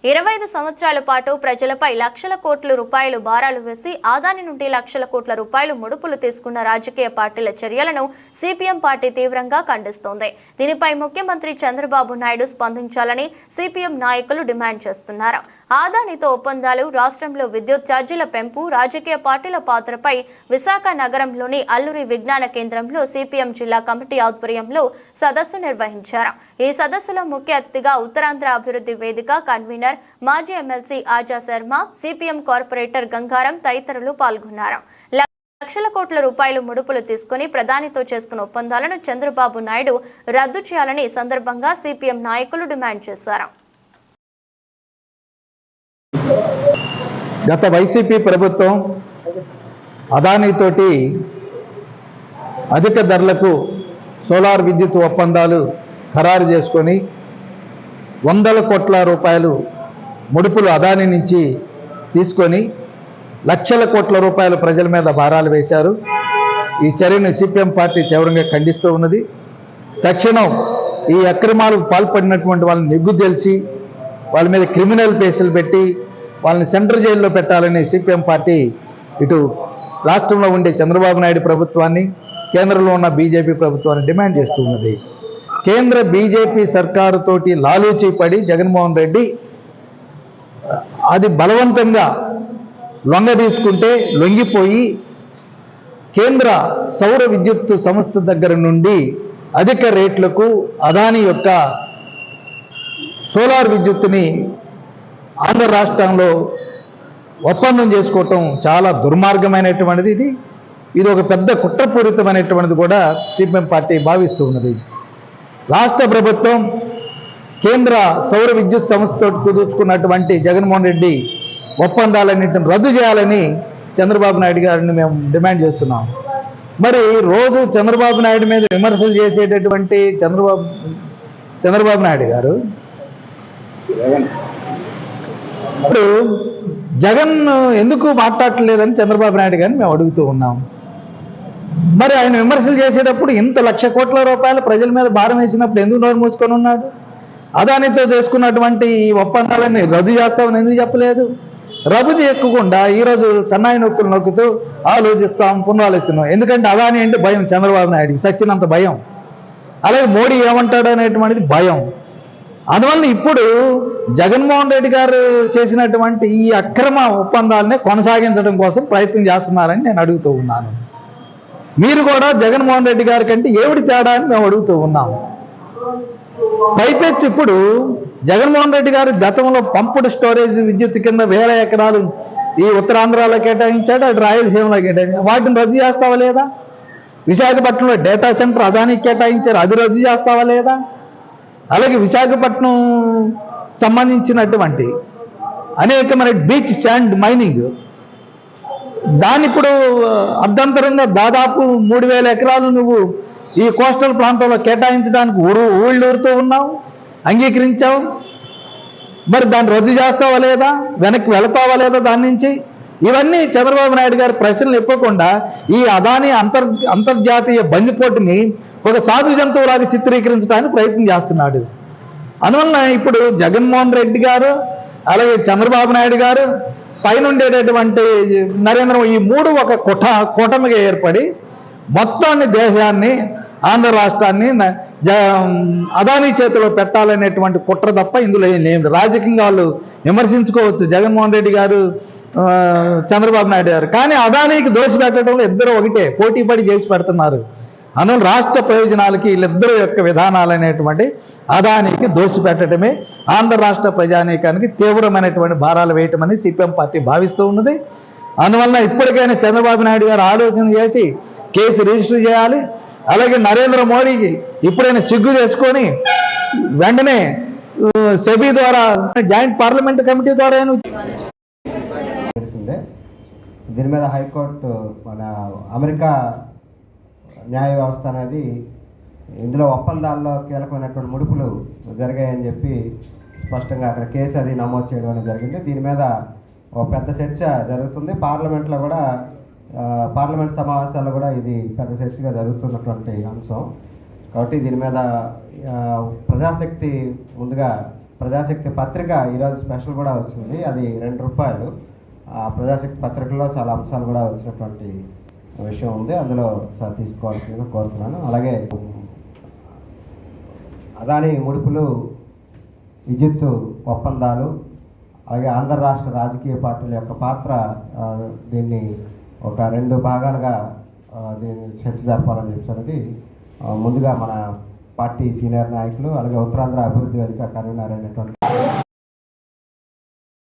25 సంవత్సరాల పాటు ప్రజలపై లక్షల కోట్ల రూపాయలు భారాలు వేసి ఆదాని నుండి లక్షల కోట్ల రూపాయలు ముడుపులు తీసుకున్న రాజకీయ పార్టీల చర్యలను సిపిఎం పార్టీ తీవ్రంగా ఖండిస్తోంది. దీనిపై ముఖ్యమంత్రి చంద్రబాబు నాయుడు స్పందించాలని సిపిఎం నాయకులు డిమాండ్ చేస్తున్నారు. ఆదానితో ఒప్పందాలు, రాష్ట్రంలో విద్యుత్ ఛార్జీల పెంపు, రాజకీయ పార్టీల పాత్రపై విశాఖ నగరంలోని అల్లూరి విజ్ఞాన కేంద్రంలో సిపిఎం జిల్లా కమిటీ ఆధ్వర్యంలో సదస్సు నిర్వహించారు. ఈ సదస్సులో ముఖ్య అతిథిగా ఉత్తరాంధ్ర అభివృద్ధి వేదిక కన్వీనర్ మాజీ ఎమ్మెల్సీ ఆజా శర్మ, సిపిఎం కార్పొరేటర్ గంగారం తదితరులు పాల్గొన్నారు. లక్షల కోట్ల రూపాయలు ముడుపులు తీసుకుని ప్రధానితో చేసుకున్న ఒప్పందాలను చంద్రబాబు నాయుడు రద్దు చేయాలని సందర్భంగా సిపిఎం నాయకులు డిమాండ్ చేశారు. గత వైసీపీ ప్రభుత్వం అదానీతోటి అధిక ధరలకు సోలార్ విద్యుత్ ఒప్పందాలు ఖరారు చేసుకొని వందల కోట్ల రూపాయలు ముడుపులు అదానీ నుంచి తీసుకొని లక్షల కోట్ల రూపాయల ప్రజల మీద భారాలు వేశారు. ఈ చర్యను సిపిఎం పార్టీ తీవ్రంగా ఖండిస్తూ ఉన్నది. తక్షణం ఈ అక్రమాలకు పాల్పడినటువంటి వాళ్ళని నిగ్గు తెలిసి వాళ్ళ మీద క్రిమినల్ కేసులు పెట్టి వాళ్ళని సెంట్రల్ జైల్లో పెట్టాలని సిపిఎం పార్టీ ఇటు రాష్ట్రంలో ఉండే చంద్రబాబు నాయుడు ప్రభుత్వాన్ని, కేంద్రంలో ఉన్న బీజేపీ ప్రభుత్వాన్ని డిమాండ్ చేస్తూ ఉన్నది. కేంద్ర బీజేపీ సర్కారుతోటి లాలూచీ పడి జగన్మోహన్ రెడ్డి అది బలవంతంగా లొంగ తీసుకుంటే లొంగిపోయి కేంద్ర సౌర విద్యుత్ సంస్థ దగ్గర నుండి అధిక రేట్లకు అదానీ యొక్క సోలార్ విద్యుత్తుని ఆంధ్ర రాష్ట్రంలో ఒప్పందం చేసుకోవటం చాలా దుర్మార్గమైనటువంటిది. ఇది ఒక పెద్ద కుట్రపూరితమైనటువంటిది కూడా సిపిఎం పార్టీ భావిస్తూ ఉన్నది. రాష్ట్ర ప్రభుత్వం కేంద్ర సౌర విద్యుత్ సంస్థతో కుదుర్చుకున్నటువంటి జగన్మోహన్ రెడ్డి ఒప్పందాలన్నింటిని రద్దు చేయాలని చంద్రబాబు నాయుడు గారిని మేము డిమాండ్ చేస్తున్నాం. మరి రోజు చంద్రబాబు నాయుడు మీద విమర్శలు చేసేటటువంటి చంద్రబాబు నాయుడు గారు ఇప్పుడు జగన్ ఎందుకు మాట్లాడలేదని చంద్రబాబు నాయుడు గారిని మేము అడుగుతూ ఉన్నాం. మరి ఆయన విమర్శలు చేసేటప్పుడు ఇంత 1,00,000 కోట్ల రూపాయలు ప్రజల మీద భారం వేసినప్పుడు ఎందుకు నోరు మూసుకొని ఉన్నాడు? అదానితో చేసుకున్నటువంటి ఒప్పందాలని రద్దు చేస్తామని ఎందుకు చెప్పలేదు? రద్దు చేయకుండా ఈరోజు సన్నాయి నొక్కులు నొక్కుతూ ఆలోచిస్తాం, పునరాలోచిస్తున్నాం. ఎందుకంటే అదాని అంటే భయం చంద్రబాబు నాయుడికి, సచ్చినంత భయం. అలాగే మోడీ ఏమంటాడు అనేటువంటిది భయం. అందువల్ల ఇప్పుడు జగన్మోహన్ రెడ్డి గారు చేసినటువంటి ఈ అక్రమ ఒప్పందాలనే కొనసాగించడం కోసం ప్రయత్నం చేస్తున్నారని నేను అడుగుతూ ఉన్నాను. మీరు కూడా జగన్మోహన్ రెడ్డి గారి కంటే ఏమిటి తేడా అని మేము అడుగుతూ ఉన్నాము. పైపెచ్చి ఇప్పుడు జగన్మోహన్ రెడ్డి గారు గతంలో పంపుడు స్టోరేజ్ విద్యుత్ కింద 1000 ఎకరాలు ఈ ఉత్తరాంధ్రలో కేటాయించాడు, అటు రాయలసీమలో కేటాయించాడు. వాటిని రద్దు చేస్తావా లేదా? విశాఖపట్నంలో డేటా సెంటర్ అదానికి కేటాయించారు, అది రద్దు చేస్తావా లేదా? అలాగే విశాఖపట్నం సంబంధించినటువంటి అనేకమైన బీచ్ శాండ్ మైనింగ్ దాన్ని ఇప్పుడు అర్ధంతరంగా దాదాపు 3,000 ఎకరాలు నువ్వు ఈ కోస్టల్ ప్రాంతంలో కేటాయించడానికి ఊళ్ళూరుతూ ఉన్నావు, అంగీకరించావు. మరి దాన్ని రద్దు చేస్తావా లేదా? వెనక్కి వెళతావా లేదా దాని నుంచి? ఇవన్నీ చంద్రబాబు నాయుడు గారి ప్రశ్నలు ఇవ్వకుండా ఈ అదానీ అంతర్జాతీయ బందిపోటుని ఒక సాధు జంతువులాగా చిత్రీకరించడానికి ప్రయత్నం చేస్తున్నాడు. అందువలన ఇప్పుడు జగన్మోహన్ రెడ్డి గారు అలాగే చంద్రబాబు నాయుడు గారు పైన ఉండేటటువంటి నరేంద్ర ఈ మూడు ఒక కూటమిగా ఏర్పడి మొత్తాన్ని దేశాన్ని, ఆంధ్ర రాష్ట్రాన్ని అదానీ చేతిలో పెట్టాలనేటువంటి కుట్ర తప్ప ఇందులో ఏం రాజకీయంగా వాళ్ళు విమర్శించుకోవచ్చు జగన్మోహన్ రెడ్డి గారు, చంద్రబాబు నాయుడు గారు. కానీ అదానీకి దోషి పెట్టడంలో ఇద్దరు ఒకటే పోటీపడి చేసి పెడుతున్నారు. అందువల్ల రాష్ట్ర ప్రయోజనాలకి వీళ్ళిద్దరు యొక్క విధానాలు అనేటువంటి అదానీకి దోషి పెట్టడమే ఆంధ్ర రాష్ట్ర ప్రజానీకానికి తీవ్రమైనటువంటి భారాలు వేయటమని సిపిఎం పార్టీ భావిస్తూ ఉన్నది. అందువల్ల ఇప్పటికైనా చంద్రబాబు నాయుడు గారు ఆలోచన చేసి కేసు రిజిస్టర్ చేయాలి. అలాగే నరేంద్ర మోడీకి ఇప్పుడైనా సిగ్గు చేసుకొని వెంటనే సెబీ ద్వారా జాయింట్ పార్లమెంట్ కమిటీ ద్వారా తెలిసిందే. దీని మీద హైకోర్టు మన అమెరికా న్యాయ వ్యవస్థ అనేది ఇందులో ఒప్పందాల్లో కీలకమైనటువంటి ముడుపులు జరిగాయని చెప్పి స్పష్టంగా అక్కడ కేసు అది నమోదు చేయడం అనేది జరిగింది. దీని మీద ఒక పెద్ద చర్చ జరుగుతుంది. పార్లమెంట్లో కూడా పార్లమెంట్ సమావేశాల్లో కూడా ఇది పెద్ద చర్చగా జరుగుతున్నటువంటి అంశం. కాబట్టి దీని మీద ప్రజాశక్తి ముందుగా ప్రజాశక్తి పత్రిక ఈరోజు స్పెషల్ కూడా వచ్చింది, అది ₹2. ఆ ప్రజాశక్తి పత్రికలో చాలా అంశాలు కూడా వచ్చినటువంటి విషయం ఉంది, అందులో చాలా తీసుకోవాల్సిందిగా కోరుతున్నాను. అలాగే అదానీ ముడుపులు, విద్యుత్ ఒప్పందాలు, అలాగే ఆంధ్ర రాష్ట్ర రాజకీయ పార్టీల యొక్క పాత్ర, దీన్ని ఒక 2 భాగాలుగా దీన్ని చర్చ జరపాలని చెప్పి ముందుగా మన పార్టీ సీనియర్ నాయకులు అలాగే ఉత్తరాంధ్ర అభివృద్ధి వేదిక కన్వీనర్ అయినటువంటి